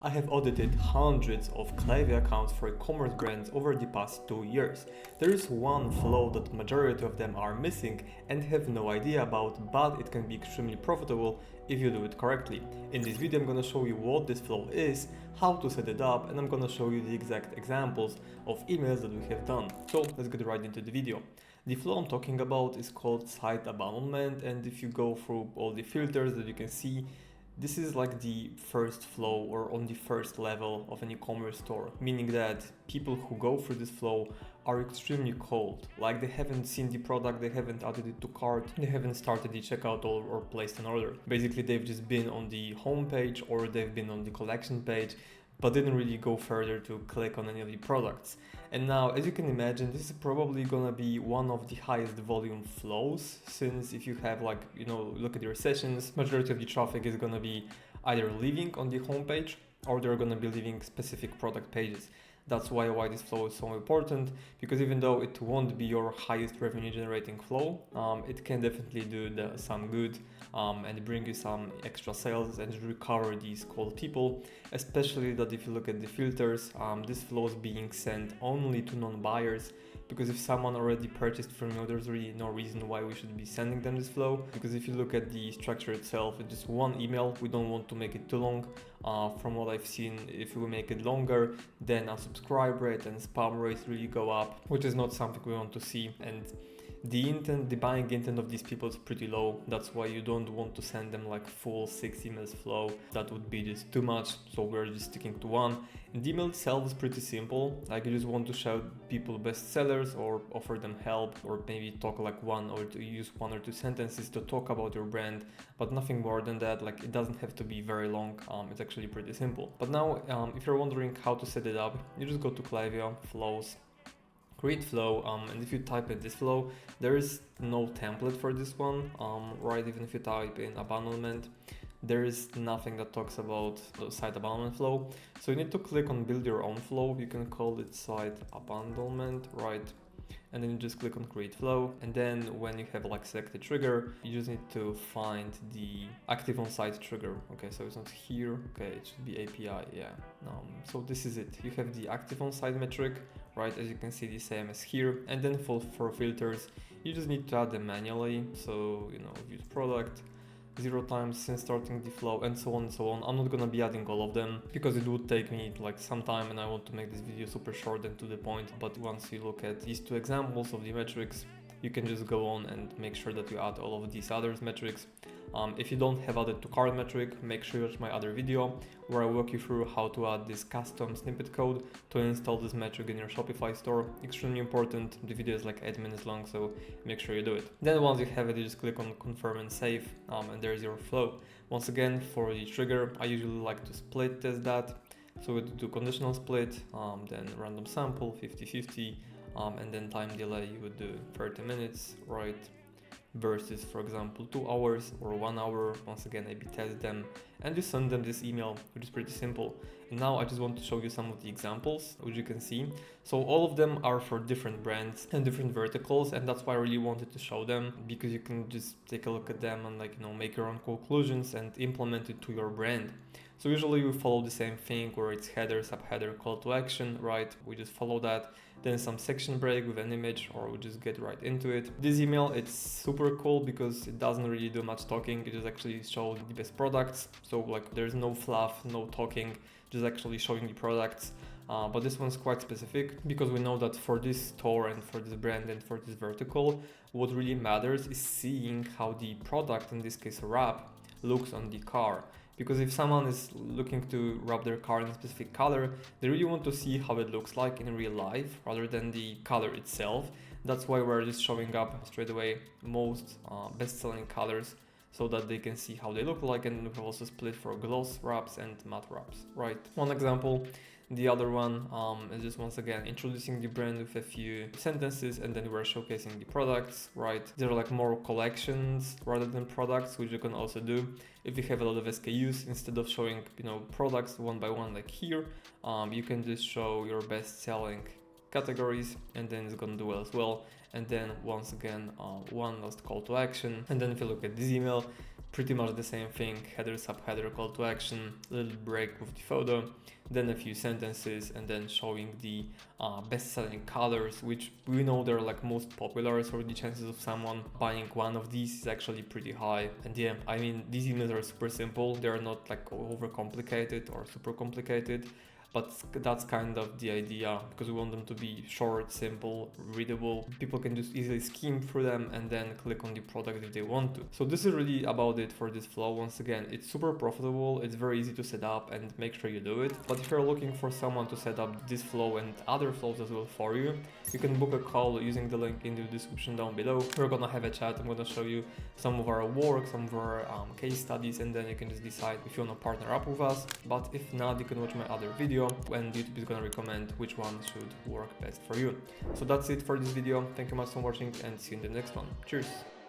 I have audited hundreds of Klaviyo accounts for e-commerce brands over the past 2 years. There is one flow that majority of them are missing and have no idea about, but it can be extremely profitable if you do it correctly. In this video I'm gonna show you what this flow is, how to set it up, and I'm gonna show you the exact examples of emails that we have done. So let's get right into the video. The flow I'm talking about is called site abandonment, and if you go through all the filters that you can see, this is like the first flow or on the first level of an e-commerce store, meaning that people who go through this flow are extremely cold. Like they haven't seen the product, they haven't added it to cart, they haven't started the checkout or placed an order. Basically, they've just been on the home page or they've been on the collection page, but didn't really go further to click on any of the products. And now, as you can imagine, this is probably gonna be one of the highest volume flows, since if you have look at your sessions, majority of the traffic is gonna be either leaving on the homepage or they're gonna be leaving specific product pages. That's why this flow is so important, because even though it won't be your highest revenue generating flow, it can definitely do some good and bring you some extra sales and recover these cold people, especially that if you look at the filters, this flow is being sent only to non-buyers, because if someone already purchased from you, there's really no reason why we should be sending them this flow. Because if you look at the structure itself, it's just one email. We don't want to make it too long. From what I've seen, if we make it longer, then unsubscribe rate and spam rates really go up, which is not something we want to see. And the buying intent of these people is pretty low. That's why you don't want to send them like full 6 emails flow. That would be just too much. So we're just sticking to one. And the email itself is pretty simple. Like you just want to shout people best sellers or offer them help, or maybe talk like one or to use 1 or 2 sentences to talk about your brand, but nothing more than that. Like it doesn't have to be very long. It's actually pretty simple. But now, if you're wondering how to set it up, you just go to Klaviyo, flows, create flow, and if you type in this flow, there is no template for this one, right? Even if you type in abandonment, there is nothing that talks about the site abandonment flow. So you need to click on build your own flow. You can call it site abandonment, right? And then you just click on create flow, and then when you have like selected trigger, you just need to find the active on site trigger. Okay, so it's not here. Okay, it should be API. Yeah. So this is it. You have the active on site metric, right? As you can see, the same as here. And then for filters, you just need to add them manually. So use product 0 times since starting the flow, and so on and so on. I'm not gonna be adding all of them because it would take me like some time, and I want to make this video super short and to the point. But once you look at these 2 examples of the metrics, you can just go on and make sure that you add all of these other metrics. If you don't have added to cart metric, make sure you watch my other video where I walk you through how to add this custom snippet code to install this metric in your Shopify store. Extremely important. The video is like 8 minutes long, so make sure you do it. Then once you have it, you just click on confirm and save, and there's your flow. Once again, for the trigger, I usually like to split test that. So we do conditional split, then random sample 50-50, and then time delay you would do 30 minutes, right? Versus, for example, 2 hours or 1 hour. Once again, A/B test them and you send them this email, which is pretty simple. And now I just want to show you some of the examples, which you can see. So all of them are for different brands and different verticals, and that's why I really wanted to show them, because you can just take a look at them and make your own conclusions and implement it to your brand. So usually we follow the same thing where it's header, subheader, call to action, right? We just follow that. Then some section break with an image, or we just get right into it. This email, it's super cool because it doesn't really do much talking. It just actually shows the best products. So like there's no fluff, no talking, just actually showing the products. But this one's quite specific because we know that for this store and for this brand and for this vertical, what really matters is seeing how the product, in this case a wrap, looks on the car. Because if someone is looking to wrap their car in a specific color, they really want to see how it looks like in real life rather than the color itself. That's why we're just showing up straight away most best-selling colors so that they can see how they look like. And we've also split for gloss wraps and matte wraps, right? One example. The other one is just once again introducing the brand with a few sentences, and then we're showcasing the products, right? There are like more collections rather than products, which you can also do. If you have a lot of SKUs, instead of showing products one by one like here, you can just show your best selling categories, and then it's gonna do well as well. And then once again, one last call to action. And then if you look at this email, pretty much the same thing: header, subheader, call to action, little break with the photo, then a few sentences, and then showing the best-selling colors, which we know they're like most popular, so the chances of someone buying one of these is actually pretty high. And yeah, I mean, these emails are super simple, they're not like overcomplicated or super complicated, but that's kind of the idea, because we want them to be short, simple, readable. People can just easily skim through them and then click on the product if they want to. So this is really about it for this flow. Once again, it's super profitable, it's very easy to set up, and make sure you do it. But if you're looking for someone to set up this flow and other flows as well for you, you can book a call using the link in the description down below. We're gonna have a chat, I'm gonna show you some of our work, some of our case studies, and then you can just decide if you wanna partner up with us. But if not, you can watch my other video and YouTube is gonna recommend which one should work best for you. So that's it for this video. Thank you much for watching, and see you in the next one. Cheers!